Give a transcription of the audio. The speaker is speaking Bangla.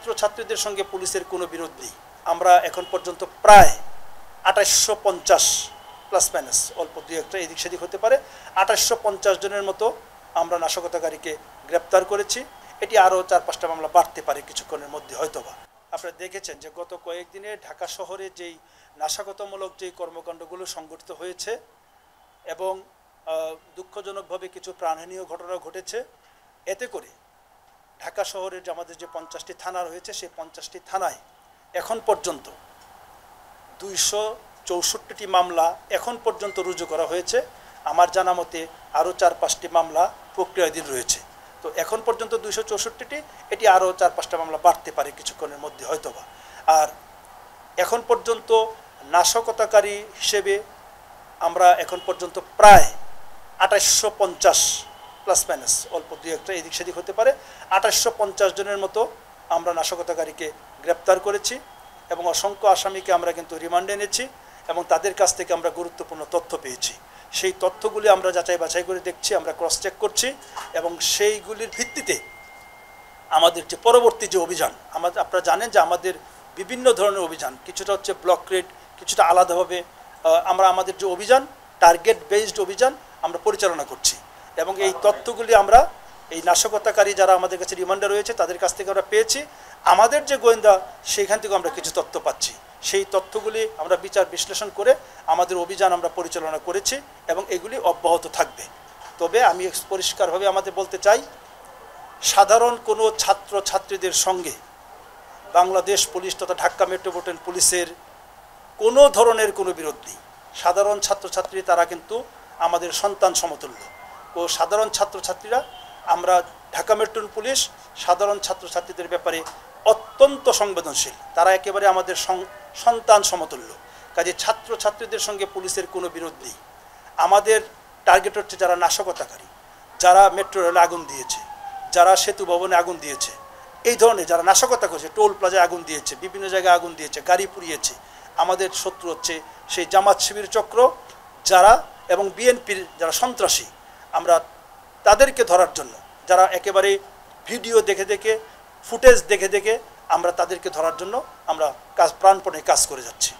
ছাত্রছাত্রীদের সঙ্গে পুলিশের কোনো বিরোধ নেই। আমরা এখন পর্যন্ত প্রায় 2850 প্লাস মাইনাস অল্প দুই একটা এদিক সেদিক হতে পারে 2850 জনের মতো আমরা নাশকতাকারীকে গ্রেপ্তার করেছি। এটি আরও 4-5টা মামলা বাড়তে পারে কিছুক্ষণের মধ্যে হয়তোবা। আপনারা দেখেছেন যে গত কয়েকদিনে ঢাকা শহরে যেই নাশকতামূলক যেই কর্মকাণ্ডগুলো সংঘটিত হয়েছে এবং দুঃখজনকভাবে কিছু প্রাণহানিও ঘটনা ঘটেছে। এতে করে ঢাকা শহরের যে আমাদের যে 50টি থানা রয়েছে সেই 50টি থানায় এখন পর্যন্ত 264টি মামলা এখন পর্যন্ত রুজু করা হয়েছে। আমার জানা মতে আরও 4-5টি মামলা প্রক্রিয়াধীন রয়েছে। তো এখন পর্যন্ত 264টি, এটি আরও 4-5টা মামলা বাড়তে পারে কিছুক্ষণের মধ্যে হয়তোবা। আর এখন পর্যন্ত নাশকতাকারী হিসেবে আমরা এখন পর্যন্ত প্রায় 2850 প্লাস মাইনাস অল্প দুই একটা এদিক সেদিক হতে পারে 2850 জনের মতো আমরা নাশকতাকারীকে গ্রেপ্তার করেছি এবং অসংখ্য আসামিকে আমরা কিন্তু রিমান্ডে এনেছি এবং তাদের কাছ থেকে আমরা গুরুত্বপূর্ণ তথ্য পেয়েছি। সেই তথ্যগুলি আমরা যাচাই বাছাই করে দেখছি, আমরা ক্রস চেক করছি এবং সেইগুলির ভিত্তিতে আমাদের যে পরবর্তী যে অভিযান, আপনারা জানেন যে আমাদের বিভিন্ন ধরনের অভিযান, কিছুটা হচ্ছে ব্লক রেড, কিছুটা আলাদাভাবে আমরা আমাদের যে অভিযান টার্গেট বেসড অভিযান আমরা পরিচালনা করছি এবং এই তথ্যগুলি আমরা এই নাশকতাকারী যারা আমাদের কাছে রিমান্ডে রয়েছে তাদের কাছ থেকে আমরা পেয়েছি। আমাদের যে গোয়েন্দা সেখান থেকে আমরা কিছু তথ্য পাচ্ছি, সেই তথ্যগুলি আমরা বিচার বিশ্লেষণ করে আমাদের অভিযান আমরা পরিচালনা করেছি এবং এগুলি অব্যাহত থাকবে। তবে আমি পরিষ্কারভাবে আমাদের বলতে চাই, সাধারণ কোনো ছাত্রছাত্রীদের সঙ্গে বাংলাদেশ পুলিশ তথা ঢাকা মেট্রোপলিটন পুলিশের কোনো ধরনের কোনো বিরোধ নেই। সাধারণ ছাত্রছাত্রী তারা কিন্তু আমাদের সন্তান সমতুল্য ও সাধারণ ছাত্রছাত্রীরা আমরা ঢাকা মেট্রোপলিটন পুলিশ সাধারণ ছাত্রছাত্রীদের ব্যাপারে অত্যন্ত সংবেদনশীল, তারা একেবারে আমাদের সন্তান সমতুল্য। কাজে ছাত্রছাত্রীদের সঙ্গে পুলিশের কোনো বিরোধ নেই। আমাদের টার্গেট হচ্ছে যারা নাশকতাকারী, যারা মেট্রো রেলে আগুন দিয়েছে, যারা সেতু ভবনে আগুন দিয়েছে, এই ধরনের যারা নাশকতা করেছে, টোল প্লাজায় আগুন দিয়েছে, বিভিন্ন জায়গায় আগুন দিয়েছে, গাড়ি পুড়িয়েছে, আমাদের শত্রু হচ্ছে সেই জামাত শিবির চক্র যারা এবং বিএনপির যারা সন্ত্রাসী। আমরা তাদেরকে ধরার জন্য যারা একেবারে ভিডিও দেখে দেখে ফুটেজ দেখে দেখে আমরা তাদেরকে ধরার জন্য আমরা প্রাণপণে কাজ করে যাচ্ছি।